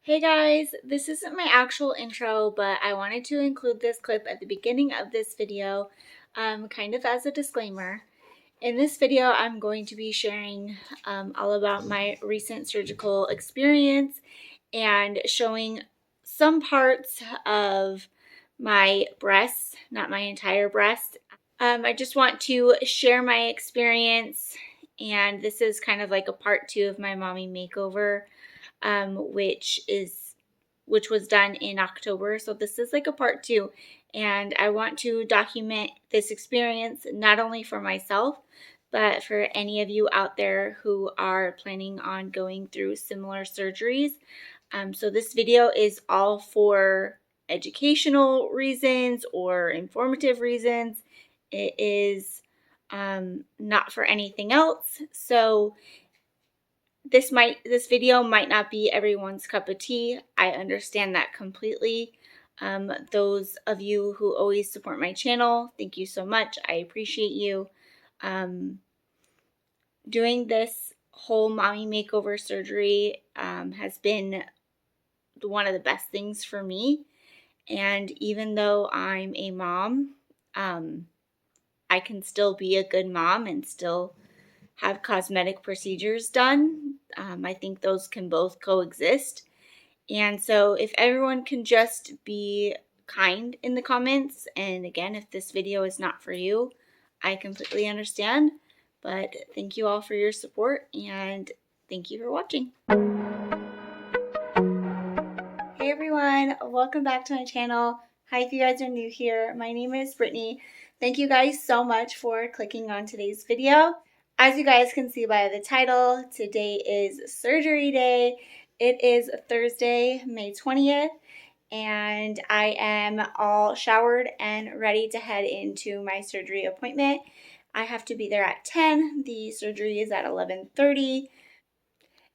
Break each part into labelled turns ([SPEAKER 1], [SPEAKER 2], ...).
[SPEAKER 1] Hey guys, this isn't my actual intro, but I wanted to include this clip at the beginning of this video, kind of as a disclaimer. In this video, I'm going to be sharing all about my recent surgical experience and showing some parts of my breasts, not my entire breast. I just want to share my experience, and this is kind of like a part 2 of my mommy makeover, which was done in October. So this is like a part 2, and I want to document this experience not only for myself, but for any of you out there who are planning on going through similar surgeries. So this video is all for educational reasons or informative reasons. It is not for anything else. So this video might not be everyone's cup of tea. I understand that completely. Those of you who always support my channel, thank you so much. I appreciate you. Doing this whole mommy makeover surgery has been one of the best things for me. And even though I'm a mom, I can still be a good mom and still have cosmetic procedures done. I think those can both coexist. And so if everyone can just be kind in the comments, and again, if this video is not for you, I completely understand. But thank you all for your support, and thank you for watching. Hey everyone, welcome back to my channel. Hi, if you guys are new here, my name is Brittany. Thank you guys so much for clicking on today's video. As you guys can see by the title, today is surgery day. It is Thursday, May 20th, and I am all showered and ready to head into my surgery appointment. I have to be there at 10. The surgery is at 11:30.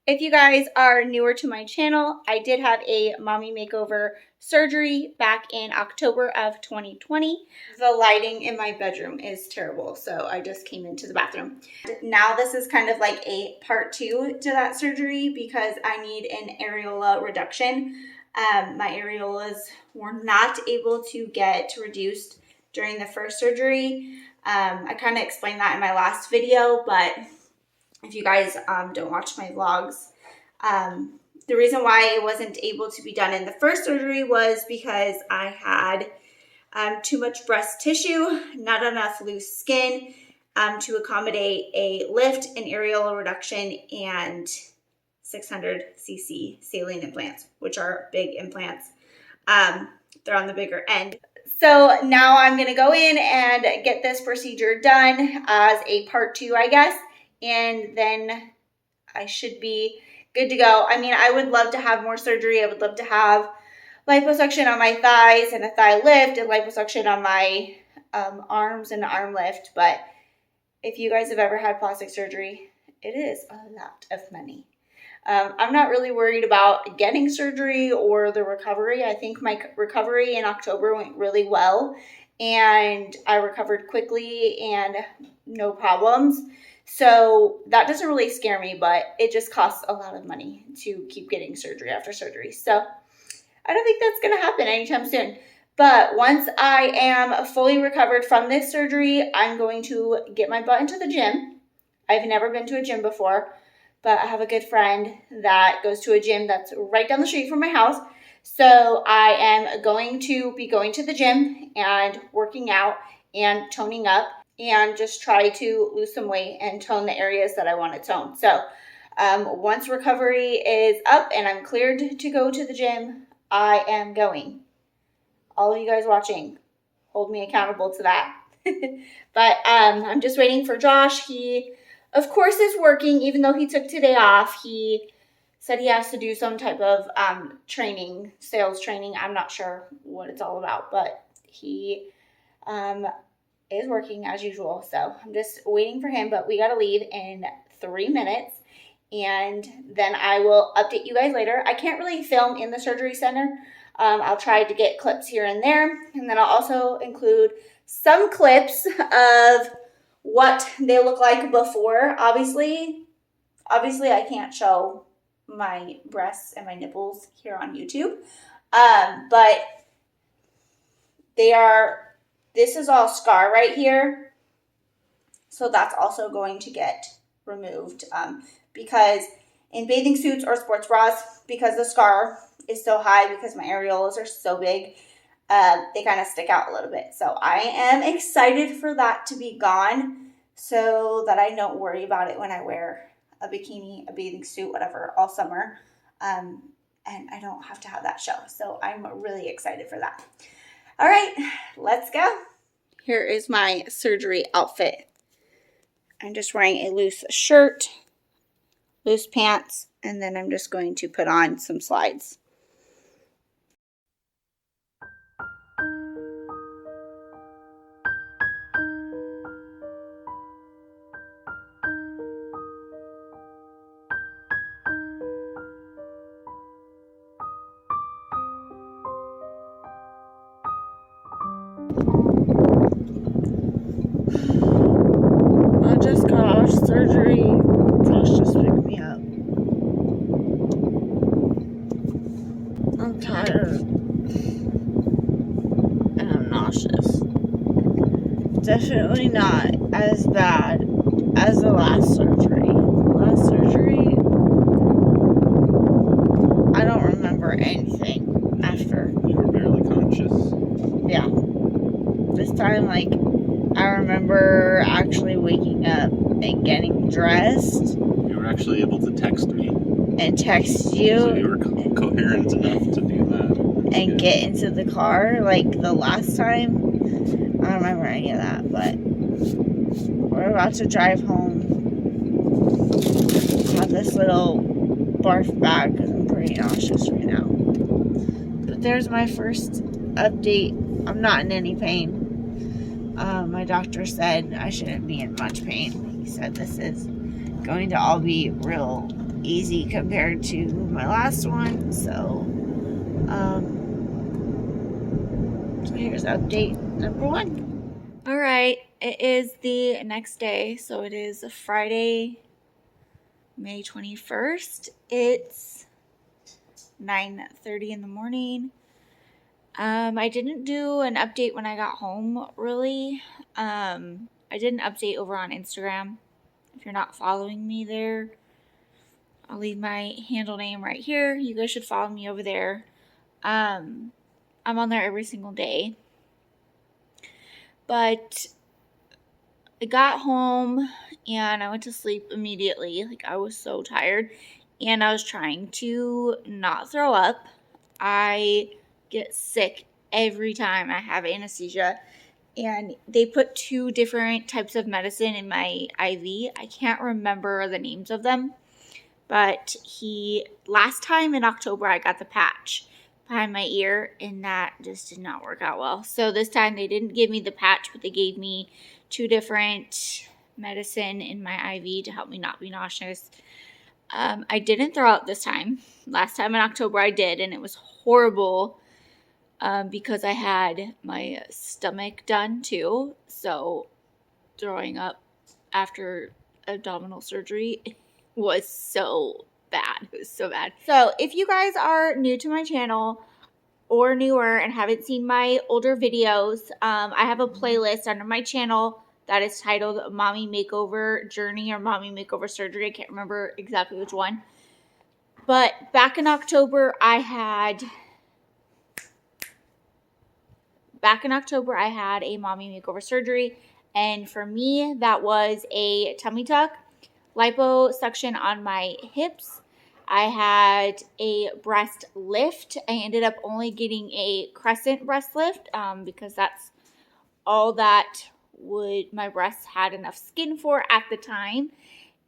[SPEAKER 1] If you guys are newer to my channel, I did have a mommy makeover surgery back in October of 2020. The lighting in my bedroom is terrible, so I just came into the bathroom. Now this is kind of like a part 2 to that surgery because I need an areola reduction. My areolas were not able to get reduced during the first surgery. I kind of explained that in my last video, but if you guys don't watch my vlogs, the reason why it wasn't able to be done in the first surgery was because I had too much breast tissue, not enough loose skin to accommodate a lift, an areola reduction, and 600cc saline implants, which are big implants. They're on the bigger end. So now I'm going to go in and get this procedure done as a part 2, I guess. And then I should be good to go. I mean, I would love to have more surgery. I would love to have liposuction on my thighs and a thigh lift and liposuction on my arms and an arm lift. But if you guys have ever had plastic surgery, it is a lot of money. I'm not really worried about getting surgery or the recovery. I think my recovery in October went really well, and I recovered quickly and no problems. So that doesn't really scare me, but it just costs a lot of money to keep getting surgery after surgery. So I don't think that's going to happen anytime soon. But once I am fully recovered from this surgery, I'm going to get my butt into the gym. I've never been to a gym before, but I have a good friend that goes to a gym that's right down the street from my house. So I am going to be going to the gym and working out and toning up, and just try to lose some weight and tone the areas that I want to tone. So once recovery is up and I'm cleared to go to the gym, I am going. All of you guys watching, hold me accountable to that. But I'm just waiting for Josh. He, of course, is working, even though he took today off. He said he has to do some type of training, sales training. I'm not sure what it's all about, but he is working as usual. So I'm just waiting for him, but we got to leave in 3 minutes, and then I will update you guys later. I can't really film in the surgery center. I'll try to get clips here and there, and then I'll also include some clips of what they look like before. Obviously I can't show my breasts and my nipples here on YouTube. But this is all scar right here. So that's also going to get removed because in bathing suits or sports bras, because the scar is so high, because my areolas are so big, they kind of stick out a little bit. So I am excited for that to be gone so that I don't worry about it when I wear a bikini, a bathing suit, whatever, all summer. And I don't have to have that show. So I'm really excited for that. All right, let's go. Here is my surgery outfit. I'm just wearing a loose shirt, loose pants, and then I'm just going to put on some slides. I just got off surgery. Josh just picked me up. I'm tired. And I'm nauseous. Definitely not as bad as the last surgery. Last surgery, I don't remember anything after.
[SPEAKER 2] You were barely conscious.
[SPEAKER 1] Yeah. This time, I remember actually waking up and getting dressed.
[SPEAKER 2] You were actually able to text me.
[SPEAKER 1] And text you.
[SPEAKER 2] So you were coherent enough to do that.
[SPEAKER 1] And get into the car the last time. I don't remember any of that, but we're about to drive home. I have this little barf bag because I'm pretty nauseous right now. But there's my first update. I'm not in any pain. My doctor said I shouldn't be in much pain. He said this is going to all be real easy compared to my last one. So here's update number 1. All right, it is the next day. So it is Friday, May 21st. It's 9:30 in the morning. I didn't do an update when I got home, really. I did an update over on Instagram. If you're not following me there, I'll leave my handle name right here. You guys should follow me over there. I'm on there every single day. But I got home and I went to sleep immediately. I was so tired. And I was trying to not throw up. I get sick every time I have anesthesia, and they put 2 different types of medicine in my IV. I can't remember the names of them, but last time in October I got the patch behind my ear, and that just did not work out well. So this time they didn't give me the patch, but they gave me 2 different medicine in my IV to help me not be nauseous. I didn't throw up this time. Last time in October I did, and it was horrible. Because I had my stomach done too. So throwing up after abdominal surgery was so bad. It was so bad. So if you guys are new to my channel or newer and haven't seen my older videos, I have a playlist under my channel that is titled Mommy Makeover Journey or Mommy Makeover Surgery. I can't remember exactly which one. But back in October, I had a mommy makeover surgery, and for me, that was a tummy tuck, liposuction on my hips. I had a breast lift. I ended up only getting a crescent breast lift because that's all that my breasts had enough skin for at the time.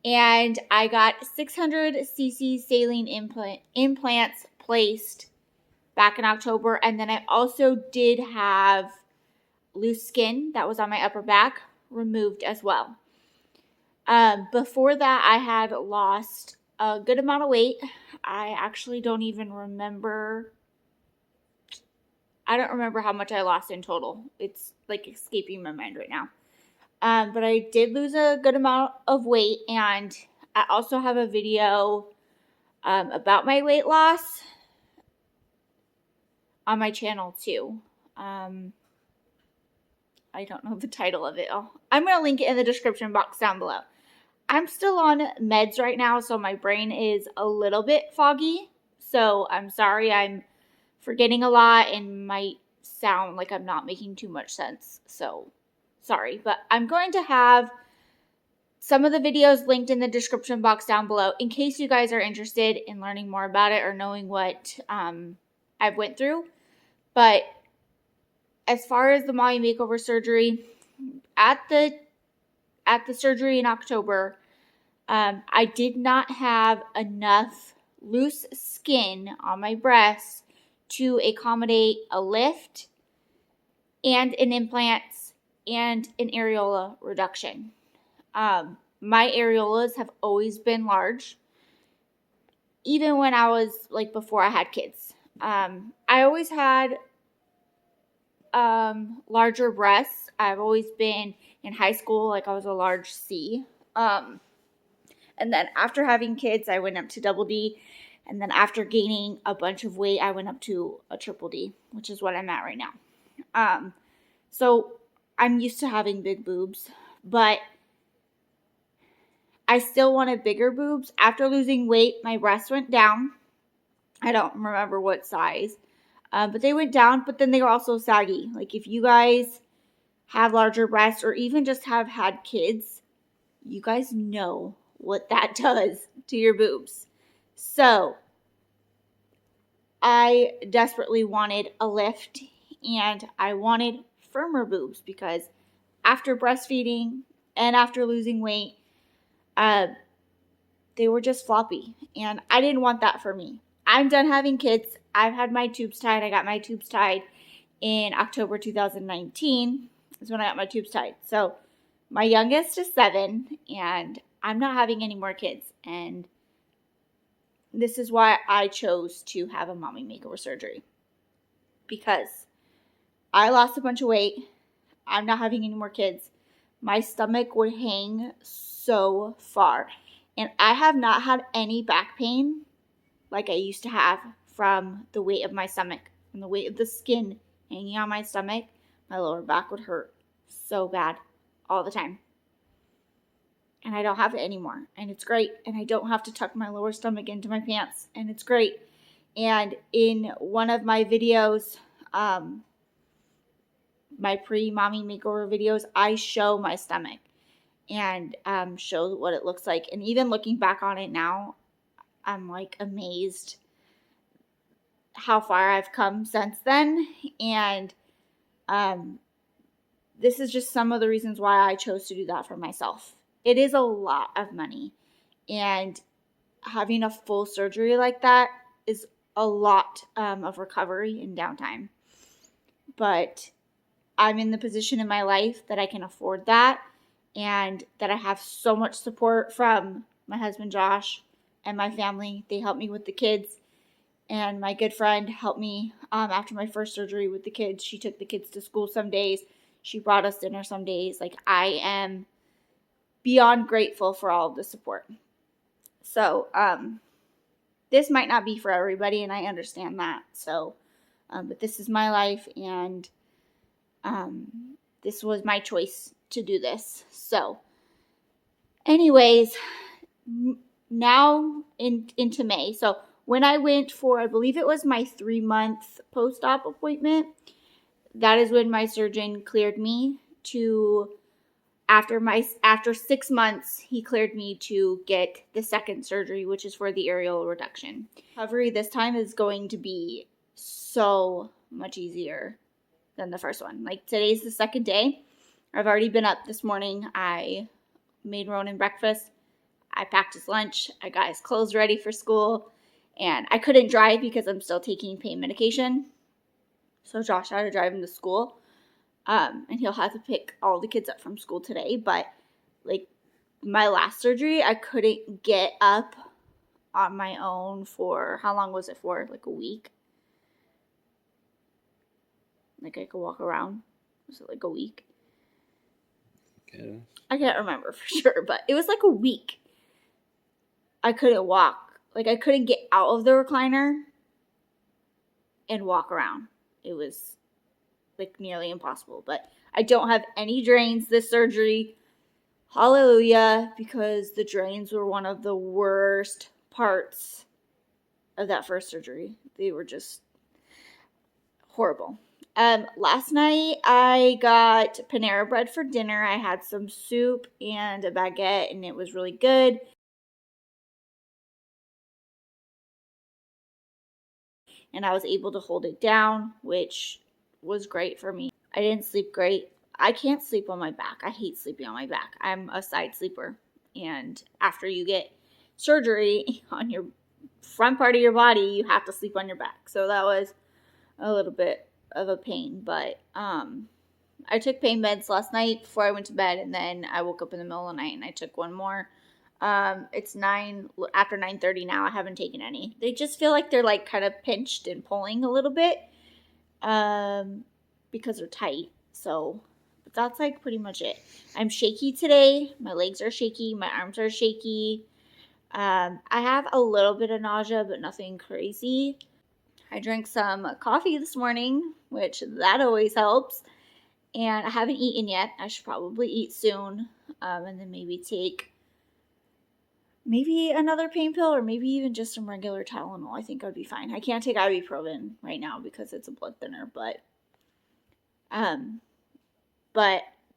[SPEAKER 1] And I got 600 cc saline implants placed back in October, and then I also did have loose skin that was on my upper back removed as well. Before that, I had lost a good amount of weight. I actually don't even remember. I don't remember how much I lost in total. It's escaping my mind right now. But I did lose a good amount of weight, and I also have a video about my weight loss on my channel too. I don't know the title of it. I'm going to link it in the description box down below. I'm still on meds right now, so my brain is a little bit foggy. So I'm sorry I'm forgetting a lot and might sound like I'm not making too much sense. So sorry, but I'm going to have some of the videos linked in the description box down below in case you guys are interested in learning more about it or knowing what I've went through. But as far as the Mommy Makeover surgery, at the surgery in October, I did not have enough loose skin on my breasts to accommodate a lift and an implants and an areola reduction. My areolas have always been large, even when I was like before I had kids. I always had larger breasts. I've always been in high school, like I was a large C. And then after having kids, I went up to double D. And then after gaining a bunch of weight, I went up to a triple D, which is what I'm at right now. So I'm used to having big boobs, but I still wanted bigger boobs. After losing weight, my breasts went down. I don't remember what size, but they went down, but then they were also saggy. Like if you guys have larger breasts or even just have had kids, you guys know what that does to your boobs. So I desperately wanted a lift and I wanted firmer boobs because after breastfeeding and after losing weight, they were just floppy and I didn't want that for me. I'm done having kids. I've had my tubes tied. I got my tubes tied in October 2019 is when I got my tubes tied. So my youngest is 7 and I'm not having any more kids. And this is why I chose to have a mommy makeover surgery. Because I lost a bunch of weight. I'm not having any more kids. My stomach would hang so far. And I have not had any back pain like I used to have from the weight of my stomach. From the weight of the skin hanging on my stomach, my lower back would hurt so bad all the time. And I don't have it anymore. And it's great. And I don't have to tuck my lower stomach into my pants. And it's great. And in one of my videos, my pre-mommy makeover videos, I show my stomach and show what it looks like. And even looking back on it now, I'm like amazed how far I've come since then. And this is just some of the reasons why I chose to do that for myself. It is a lot of money. And having a full surgery like that is a lot of recovery and downtime. But I'm in the position in my life that I can afford that and that I have so much support from my husband, Josh, and my family. They helped me with the kids. And my good friend helped me after my first surgery with the kids. She took the kids to school some days. She brought us dinner some days. Like, I am beyond grateful for all of the support. So, this might not be for everybody, and I understand that. So, but this is my life, and this was my choice to do this. So, anyways, now into May. So, when I went for, I believe it was my 3-month post-op appointment, that is when my surgeon cleared me to, after 6 months, he cleared me to get the second surgery, which is for the areola reduction. Recovery this time is going to be so much easier than the first one. Like, today's the second day. I've already been up this morning. I made Ronan breakfast. I packed his lunch. I got his clothes ready for school. And I couldn't drive because I'm still taking pain medication. So Josh had to drive him to school. And he'll have to pick all the kids up from school today. But, like, my last surgery, I couldn't get up on my own for, how long was it for? Like a week? Like, I could walk around. Was it like a week?
[SPEAKER 2] Okay.
[SPEAKER 1] I can't remember for sure, but it was like a week. I couldn't walk like I couldn't get out of the recliner and walk around. It was like nearly impossible. But I don't have any drains this surgery. Hallelujah, because the drains were one of the worst parts of that first surgery. They were just horrible. Last night I got Panera Bread for dinner. I had some soup and a baguette, and it was really good. And I was able to hold it down, which was great for me. I didn't sleep great. I can't sleep on my back. I hate sleeping on my back. I'm a side sleeper. And after you get surgery on your front part of your body, you have to sleep on your back. So that was a little bit of a pain. But I took pain meds last night before I went to bed, and then I woke up in the middle of the night and I took one more. It's after 9:30 now. I haven't taken any. They just feel like they're like kind of pinched and pulling a little bit because they're tight. So, but that's like pretty much it. I'm shaky today. My legs are shaky. My arms are shaky. I have a little bit of nausea, but nothing crazy. I drank some coffee this morning, which that always helps. And I haven't eaten yet. I should probably eat soon. And then maybe take another pain pill, or maybe even just some regular Tylenol. I think I'd be fine. I can't take ibuprofen right now because it's a blood thinner, but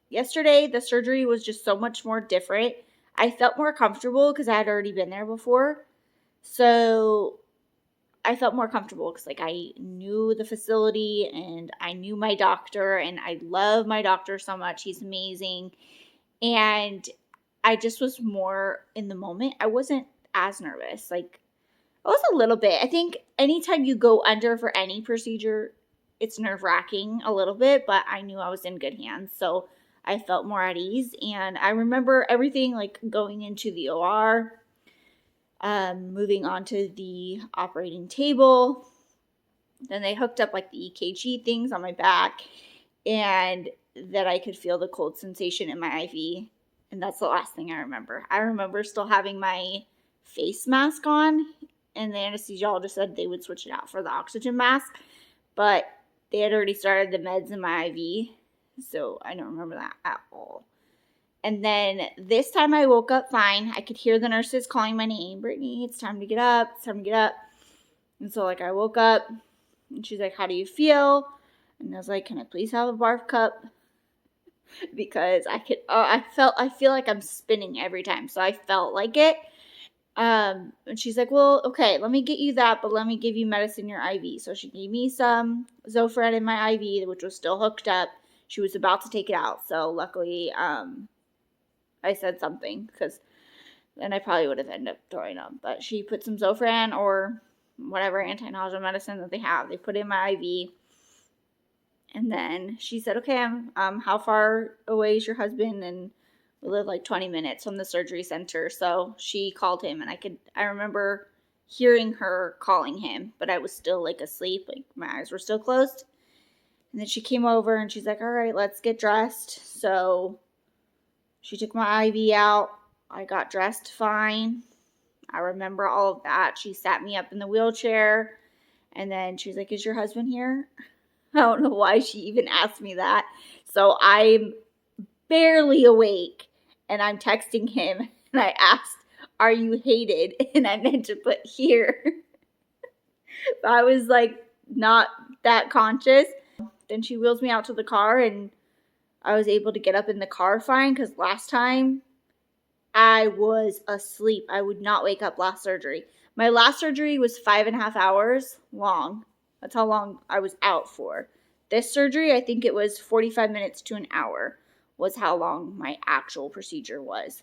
[SPEAKER 1] yesterday the surgery was just so much more different. I felt more comfortable because I had already been there before. So I felt more comfortable because like I knew the facility and I knew my doctor, and I love my doctor so much. He's amazing. And I just was more in the moment. I wasn't as nervous. Like, I was a little bit. I think anytime you go under for any procedure, it's nerve-wracking a little bit, but I knew I was in good hands, so I felt more at ease. And I remember everything, like going into the OR, moving on to the operating table. Then they hooked up like the EKG things on my back, and that I could feel the cold sensation in my IV. And that's the last thing I remember. I remember still having my face mask on, and the anesthesiologist said they would switch it out for the oxygen mask, but they had already started the meds in my IV, so I don't remember that at all. And then this time I woke up fine. I could hear the nurses calling my name. Brittany, it's time to get up. It's time to get up. And so like I woke up, and she's like, how do you feel? And I was like, can I please have a barf cup? Because I feel like I'm spinning every time. So I felt like it. And she's like, well, okay, let me get you that, but let me give you medicine in your IV. So she gave me some Zofran in my IV, which was still hooked up. She was about to take it out. So luckily, I said something, because then I probably would have ended up throwing up. But she put some Zofran or whatever anti-nausea medicine that they have. They put it in my IV. And then she said, okay, how far away is your husband? And we live like 20 minutes from the surgery center. So she called him, and I remember hearing her calling him, but I was still like asleep. Like my eyes were still closed. And then she came over and she's like, all right, let's get dressed. So she took my IV out. I got dressed fine. I remember all of that. She sat me up in the wheelchair, and then she's like, is your husband here? I don't know why she even asked me that. So I'm barely awake, and I'm texting him, and I asked, are you hated? And I meant to put here. But I was like not that conscious. Then she wheels me out to the car, and I was able to get up in the car fine, because last time I was asleep. I would not wake up last surgery. My last surgery was 5.5 hours long. That's how long I was out for. This surgery, I think it was 45 minutes to an hour was how long my actual procedure was.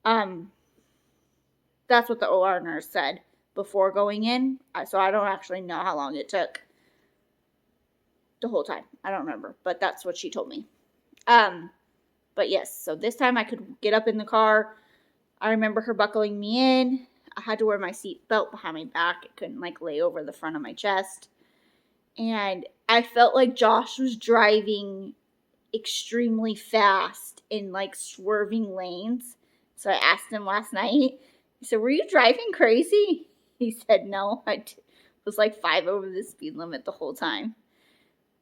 [SPEAKER 1] That's what the OR nurse said before going in. So I don't actually know how long it took the whole time. I don't remember, but that's what she told me. But yes, so this time I could get up in the car. I remember her buckling me in. I had to wear my seat belt behind my back. It couldn't like lay over the front of my chest. And I felt like Josh was driving extremely fast in like swerving lanes. So I asked him last night, I said, were you driving crazy? He said no. I was like 5 over the speed limit the whole time.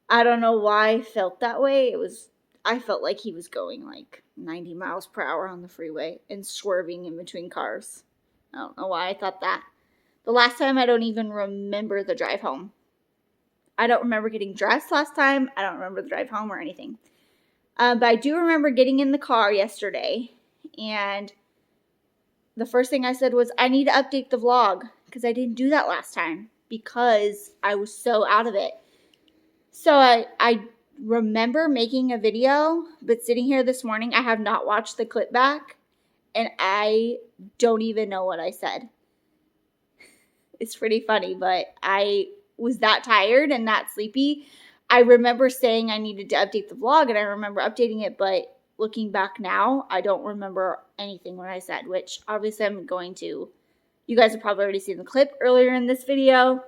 [SPEAKER 1] I don't know why I felt that way. I felt like he was going like 90 miles per hour on the freeway and swerving in between cars. I don't know why I thought that. The last time, I don't even remember the drive home. I don't remember getting dressed last time. I don't remember the drive home or anything. But I do remember getting in the car yesterday, and the first thing I said was, I need to update the vlog, because I didn't do that last time because I was so out of it. So I remember making a video, but sitting here this morning, I have not watched the clip back, and I don't even know what I said. It's pretty funny, but I was that tired and that sleepy. I remember saying I needed to update the vlog, and I remember updating it, but looking back now, I don't remember anything what I said, which obviously I'm going to. You guys have probably already seen the clip earlier in this video,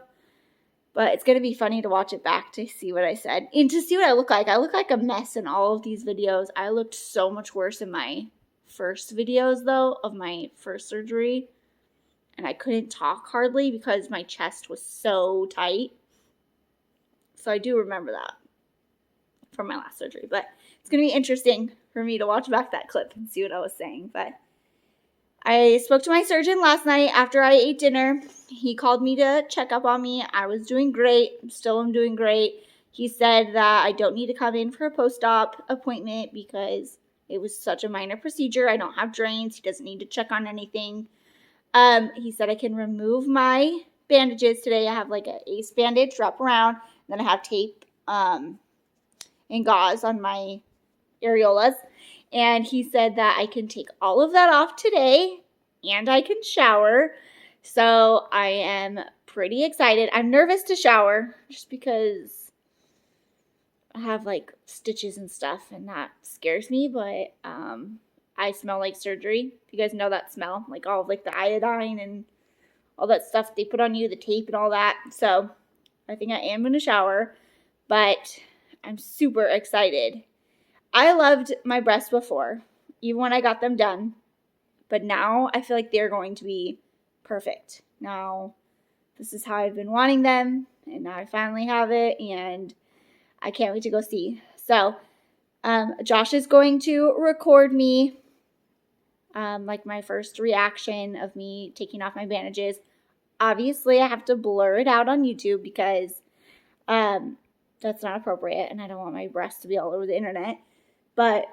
[SPEAKER 1] but it's going to be funny to watch it back to see what I said and to see what I look like. I look like a mess in all of these videos. I looked so much worse in my first videos, though, of my first surgery. And I couldn't talk hardly because my chest was so tight. So I do remember that from my last surgery. But it's going to be interesting for me to watch back that clip and see what I was saying. But I spoke to my surgeon last night after I ate dinner. He called me to check up on me. I was doing great. Still am doing great. He said that I don't need to come in for a post-op appointment because it was such a minor procedure. I don't have drains. He doesn't need to check on anything. He said I can remove my bandages today. I have like an ace bandage wrap around. Then I have tape and gauze on my areolas. And he said that I can take all of that off today and I can shower. So I am pretty excited. I'm nervous to shower just because I have like stitches and stuff and that scares me. But I smell like surgery. If you guys know that smell, like all of like the iodine and all that stuff they put on you, the tape and all that. So I think I am going to shower, but I'm super excited. I loved my breasts before, even when I got them done, but now I feel like they're going to be perfect. Now, this is how I've been wanting them, and now I finally have it, and I can't wait to go see. So, Josh is going to record me, like my first reaction of me taking off my bandages. Obviously, I have to blur it out on YouTube because that's not appropriate, and I don't want my breasts to be all over the internet. But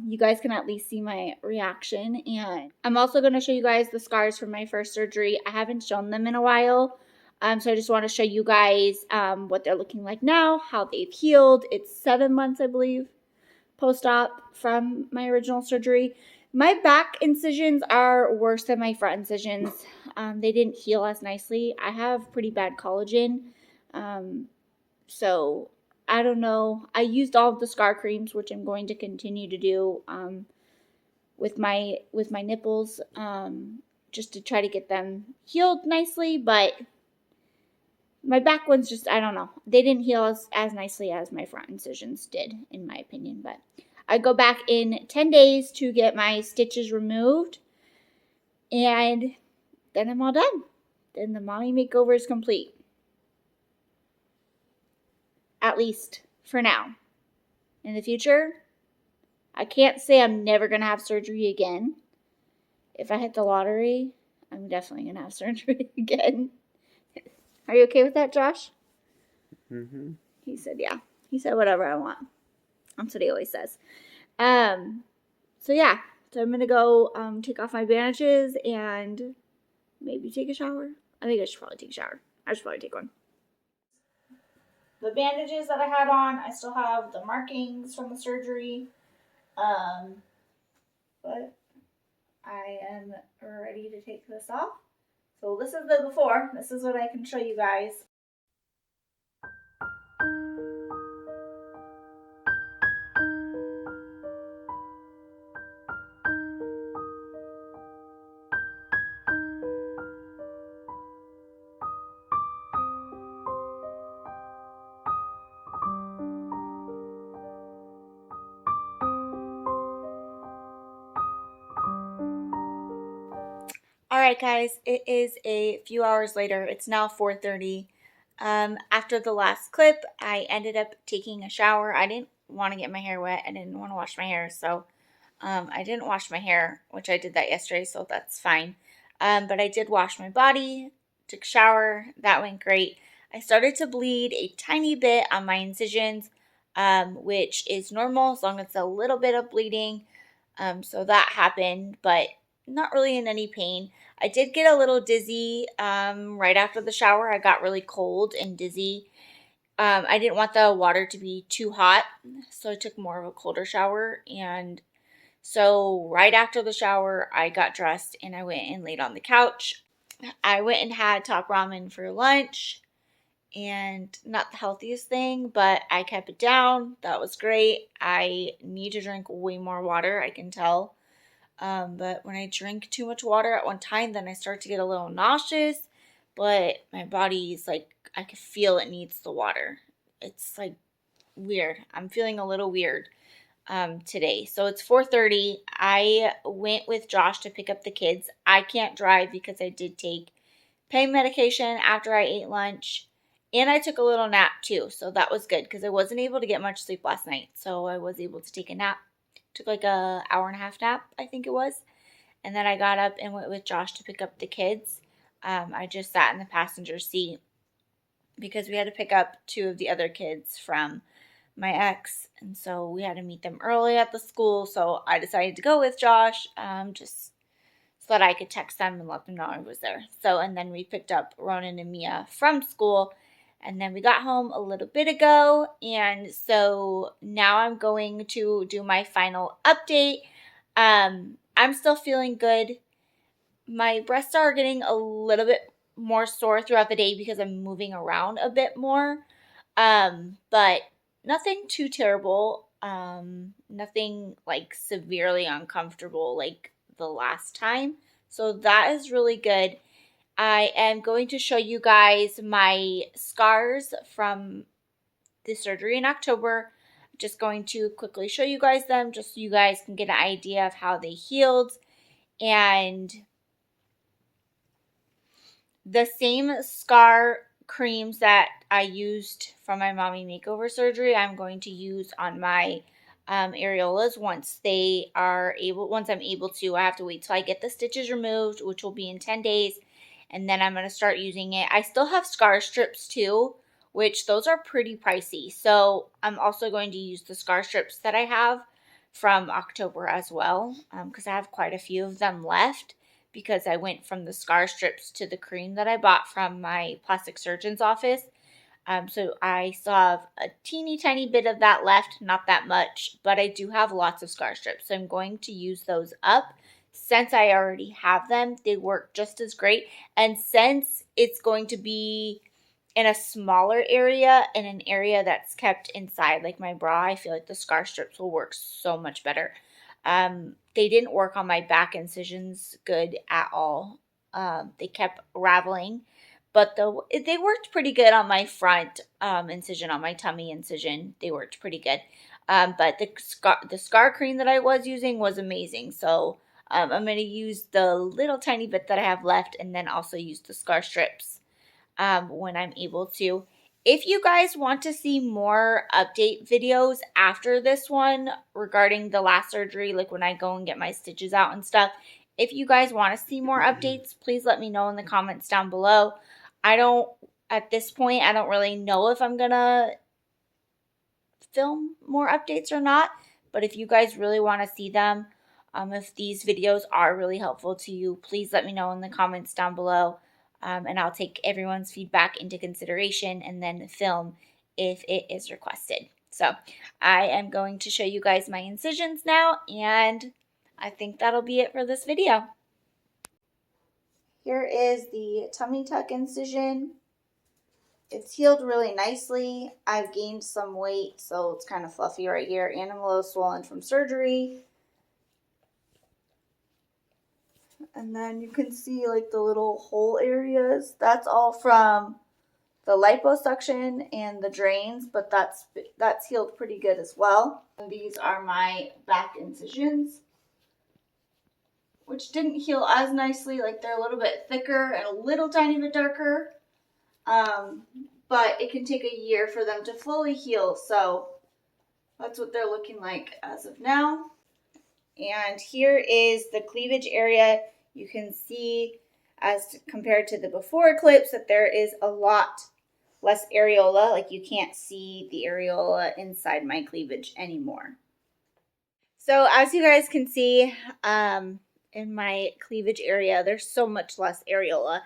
[SPEAKER 1] you guys can at least see my reaction. And I'm also going to show you guys the scars from my first surgery. I haven't shown them in a while. So I just want to show you guys what they're looking like now, how they've healed. It's 7 months, I believe, post-op from my original surgery. My back incisions are worse than my front incisions. They didn't heal as nicely. I have pretty bad collagen. So I don't know. I used all of the scar creams, which I'm going to continue to do with my nipples, just to try to get them healed nicely. But my back ones just, I don't know. They didn't heal as nicely as my front incisions did, in my opinion. But I go back in 10 days to get my stitches removed, and then I'm all done. Then the mommy makeover is complete. At least for now. In the future, I can't say I'm never going to have surgery again. If I hit the lottery, I'm definitely going to have surgery again. Are you okay with that, Josh?
[SPEAKER 2] Mm-hmm.
[SPEAKER 1] He said, yeah. He said, whatever I want. That's what he always says. So yeah. So I'm going to go take off my bandages and maybe take a shower. I think I should probably take a shower. I should probably take one. The bandages that I had on, I still have the markings from the surgery. But I am ready to take this off. So this is the before. This is what I can show you guys. right, guys, it is a few hours later. It's now 4:30. After the last clip, I ended up taking a shower. I didn't want to get my hair wet. I didn't want to wash my hair, so I didn't wash my hair, which I did that yesterday, so that's fine. But I did wash my body, took a shower. That went great. I started to bleed a tiny bit on my incisions, which is normal as long as it's a little bit of bleeding. So that happened, but not really in any pain. I did get a little dizzy right after the shower. I got really cold and dizzy. I didn't want the water to be too hot, so I took more of a colder shower. And so right after the shower, I got dressed and I went and laid on the couch. I went and had top ramen for lunch, and not the healthiest thing, but I kept it down. That was great. I need to drink way more water, I can tell. But when I drink too much water at one time, then I start to get a little nauseous. But my body's like, I can feel it needs the water. It's like weird. I'm feeling a little weird today. So it's 4:30. I went with Josh to pick up the kids. I can't drive because I did take pain medication after I ate lunch. And I took a little nap too. So that was good because I wasn't able to get much sleep last night. So I was able to take a nap. Took like a hour and a half nap, I think it was. And then I got up and went with Josh to pick up the kids. I just sat in the passenger seat because we had to pick up two of the other kids from my ex. And so we had to meet them early at the school. So I decided to go with Josh just so that I could text them and let them know I was there. So, and then we picked up Ronan and Mia from school. And then we got home a little bit ago, and so now I'm going to do my final update. I'm still feeling good. My breasts are getting a little bit more sore throughout the day because I'm moving around a bit more, but nothing too terrible. Nothing like severely uncomfortable like the last time. So that is really good. I am going to show you guys my scars from the surgery in October. I'm just going to quickly show you guys them just so you guys can get an idea of how they healed. And the same scar creams that I used from my mommy makeover surgery, I'm going to use on my areolas once I'm able to. I have to wait till I get the stitches removed, which will be in 10 days. And then I'm going to start using it. I still have scar strips too, which those are pretty pricey. So I'm also going to use the scar strips that I have from October as well, because I have quite a few of them left because I went from the scar strips to the cream that I bought from my plastic surgeon's office. So I still have a teeny tiny bit of that left, not that much, but I do have lots of scar strips. So I'm going to use those up. Since I already have them, they work just as great. And since it's going to be in a smaller area, in an area that's kept inside, like my bra, I feel like the scar strips will work so much better. They didn't work on my back incisions good at all. They kept raveling, but they worked pretty good on my front incision, on my tummy incision. They worked pretty good. But the scar cream that I was using was amazing. So I'm going to use the little tiny bit that I have left and then also use the scar strips when I'm able to. If you guys want to see more update videos after this one regarding the last surgery, like when I go and get my stitches out and stuff, if you guys want to see more updates, please let me know in the comments down below. At this point, I don't really know if I'm going to film more updates or not, but if you guys really want to see them, if these videos are really helpful to you, please let me know in the comments down below, and I'll take everyone's feedback into consideration and then film if it is requested. So I am going to show you guys my incisions now, and I think that'll be it for this video. Here is the tummy tuck incision. It's healed really nicely. I've gained some weight, so it's kind of fluffy right here, and I'm a little swollen from surgery. And then you can see like the little hole areas. That's all from the liposuction and the drains, but that's healed pretty good as well. And these are my back incisions, which didn't heal as nicely. Like they're a little bit thicker and a little tiny bit darker. But it can take a year for them to fully heal. So that's what they're looking like as of now. And here is the cleavage area. You can see as compared to the before eclipse that there is a lot less areola. Like you can't see the areola inside my cleavage anymore. So as you guys can see, in my cleavage area, there's so much less areola.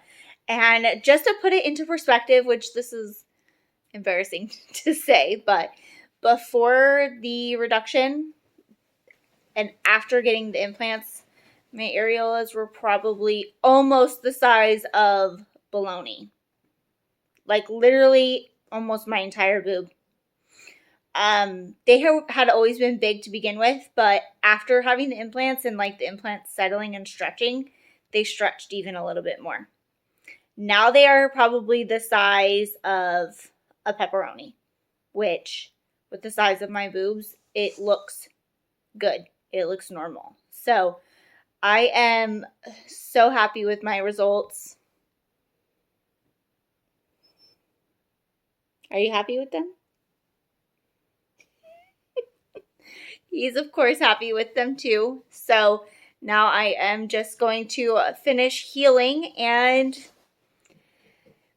[SPEAKER 1] And just to put it into perspective, which this is embarrassing to say, but before the reduction and after getting the implants, my areolas were probably almost the size of bologna. Like literally almost my entire boob. They had always been big to begin with, but after having the implants and like the implants settling and stretching, they stretched even a little bit more. Now they are probably the size of a pepperoni, which with the size of my boobs, it looks good. It looks normal. So I am so happy with my results. Are you happy with them? He's, of course, happy with them too. So now I am just going to finish healing and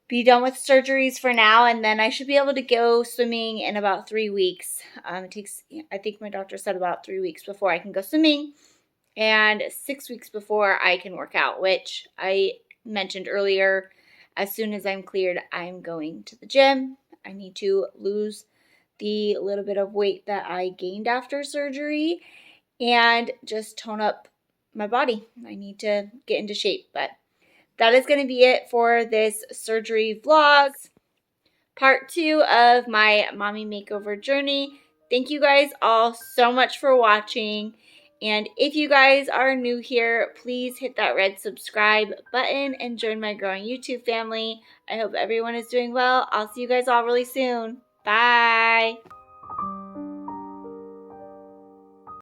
[SPEAKER 1] be done with surgeries for now. And then I should be able to go swimming in about 3 weeks. It takes, I think my doctor said about 3 weeks before I can go swimming and 6 weeks before I can work out, which I mentioned earlier. As soon as I'm cleared, I'm going to the gym. I need to lose the little bit of weight that I gained after surgery and just tone up my body. I need to get into shape, but that is going to be it for this surgery vlog. Part 2 of my mommy makeover journey. Thank you guys all so much for watching. And if you guys are new here, please hit that red subscribe button and join my growing YouTube family. I hope everyone is doing well. I'll see you guys all really soon. Bye.